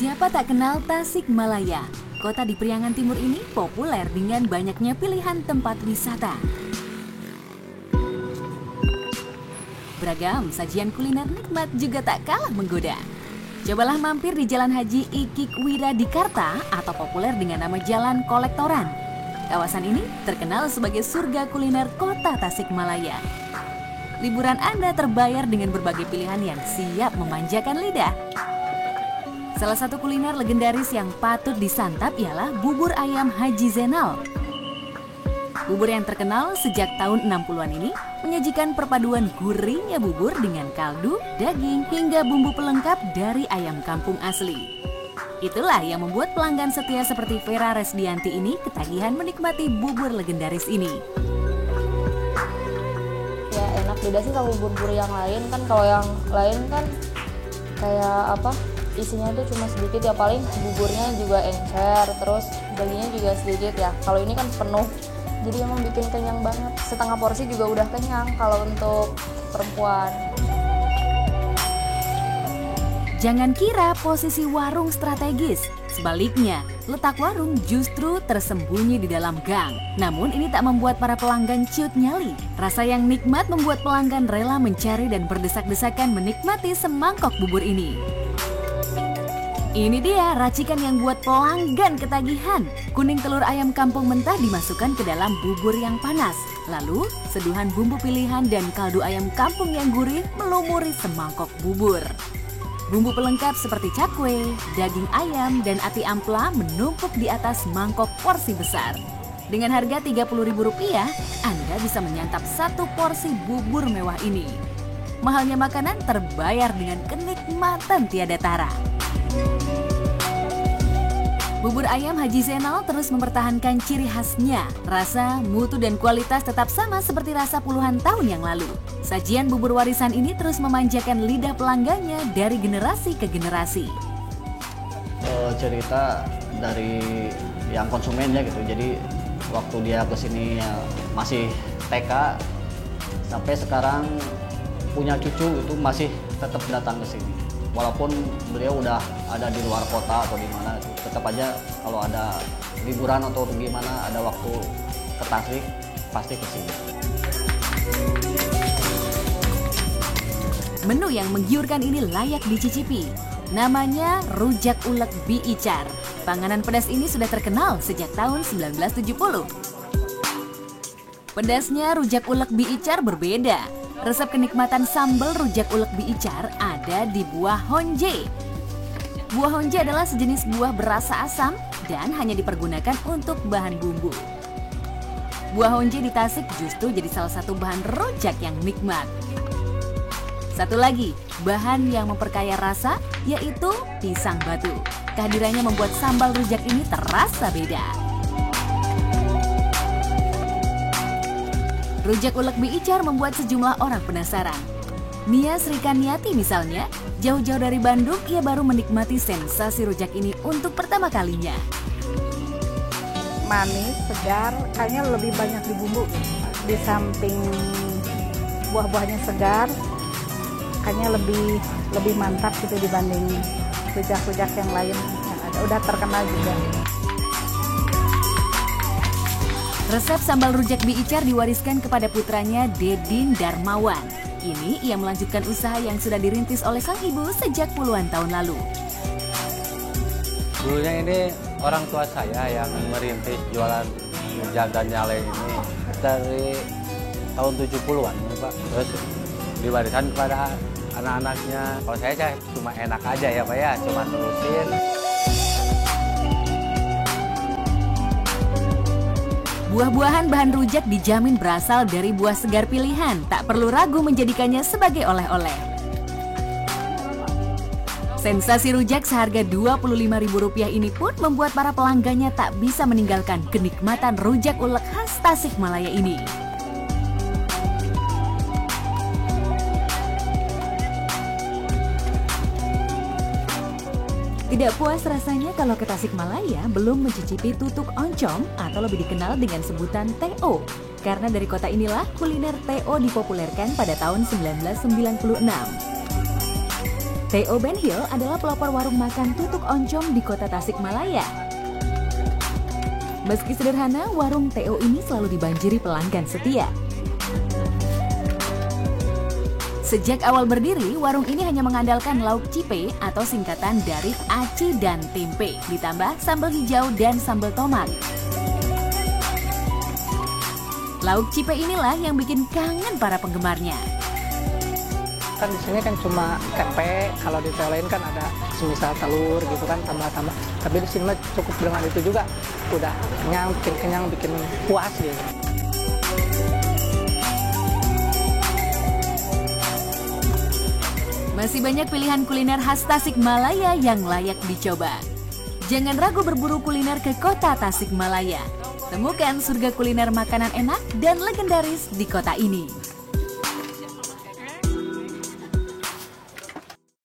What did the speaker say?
Siapa tak kenal Tasikmalaya? Kota di Priangan Timur ini populer dengan banyaknya pilihan tempat wisata. Beragam sajian kuliner nikmat juga tak kalah menggoda. Cobalah mampir di Jalan Haji Ikik Wiradikarta atau populer dengan nama Jalan Kolektoran. Kawasan ini terkenal sebagai surga kuliner kota Tasikmalaya. Liburan Anda terbayar dengan berbagai pilihan yang siap memanjakan lidah. Salah satu kuliner legendaris yang patut disantap ialah bubur ayam Haji Zainal. Bubur yang terkenal sejak tahun 60-an ini menyajikan perpaduan gurihnya bubur dengan kaldu, daging, hingga bumbu pelengkap dari ayam kampung asli. Itulah yang membuat pelanggan setia seperti Vera Resdianti ini ketagihan menikmati bubur legendaris ini. Ya enak, beda sih sama bubur yang lain kan. Kalau yang lain kan kayak isinya itu cuma sedikit ya, paling buburnya juga encer, terus dagingnya juga sedikit ya. Kalau ini kan penuh, jadi emang bikin kenyang banget. Setengah porsi juga udah kenyang kalau untuk perempuan. Jangan kira posisi warung strategis. Sebaliknya, letak warung justru tersembunyi di dalam gang. Namun ini tak membuat para pelanggan ciut nyali. Rasa yang nikmat membuat pelanggan rela mencari dan berdesak-desakan menikmati semangkok bubur ini. Ini dia racikan yang buat pelanggan ketagihan. Kuning telur ayam kampung mentah dimasukkan ke dalam bubur yang panas. Lalu, seduhan bumbu pilihan dan kaldu ayam kampung yang gurih melumuri semangkok bubur. Bumbu pelengkap seperti cakwe, daging ayam, dan ati ampela menumpuk di atas mangkok porsi besar. Dengan harga Rp30.000, Anda bisa menyantap satu porsi bubur mewah ini. Mahalnya makanan terbayar dengan kenikmatan tiada tara. Bubur ayam Haji Zainal terus mempertahankan ciri khasnya. Rasa, mutu, dan kualitas tetap sama seperti rasa puluhan tahun yang lalu. Sajian bubur warisan ini terus memanjakan lidah pelanggannya dari generasi ke generasi. Cerita dari yang konsumennya gitu. Jadi waktu dia kesini masih TK sampai sekarang punya cucu itu masih tetap datang ke sini. Walaupun beliau udah ada di luar kota atau di mana, tetap aja kalau ada liburan atau gimana, ada waktu ke Tasik, pasti ke sini. Menu yang menggiurkan ini layak dicicipi. Namanya rujak ulek Bi Icar. Panganan pedas ini sudah terkenal sejak tahun 1970. Pedasnya rujak ulek Bi Icar berbeda. Resep kenikmatan sambal rujak ulek Bi Icar ada di buah honje. Buah honje adalah sejenis buah berasa asam dan hanya dipergunakan untuk bahan bumbu. Buah honje di Tasik justru jadi salah satu bahan rujak yang nikmat. Satu lagi, bahan yang memperkaya rasa yaitu pisang batu. Kehadirannya membuat sambal rujak ini terasa beda. Rujak ulek Bi Icar membuat sejumlah orang penasaran. Nia Srikaniati misalnya, jauh-jauh dari Bandung, ia baru menikmati sensasi rujak ini untuk pertama kalinya. Manis, segar, kayaknya lebih banyak di bumbu. Di samping buah-buahnya segar, kayaknya lebih mantap gitu dibanding rujak-rujak yang lain yang ada. Udah terkenal juga. Resep sambal rujak Bi Icar diwariskan kepada putranya Dedin Darmawan. Kini ia melanjutkan usaha yang sudah dirintis oleh sang ibu sejak puluhan tahun lalu. Dulunya ini orang tua saya yang merintis jualan rujak dan nyale ini dari tahun 70-an ya Pak. Terus diwariskan kepada anak-anaknya. Kalau saya cuma enak aja ya Pak ya, cuma terusin. Buah-buahan bahan rujak dijamin berasal dari buah segar pilihan, tak perlu ragu menjadikannya sebagai oleh-oleh. Sensasi rujak seharga Rp25.000 ini pun membuat para pelanggannya tak bisa meninggalkan kenikmatan rujak ulek khas Tasikmalaya ini. Tidak puas rasanya kalau ke Tasikmalaya belum mencicipi tutuk oncom atau lebih dikenal dengan sebutan TO. Karena dari kota inilah kuliner TO dipopulerkan pada tahun 1996. Theo Benhil adalah pelopor warung makan tutuk oncom di kota Tasikmalaya. Meski sederhana, warung Theo ini selalu dibanjiri pelanggan setia. Sejak awal berdiri, warung ini hanya mengandalkan lauk cipe atau singkatan dari aci dan tempe, ditambah sambal hijau dan sambal tomat. Lauk cipe inilah yang bikin kangen para penggemarnya. Kan di sini kan cuma tempe, kalau di lain kan ada semisal telur gitu kan tambah-tambah. Tapi di sini mah cukup dengan itu juga, udah kenyang, bikin puas gitu. Masih banyak pilihan kuliner khas Tasikmalaya yang layak dicoba. Jangan ragu berburu kuliner ke kota Tasikmalaya. Temukan surga kuliner makanan enak dan legendaris di kota ini.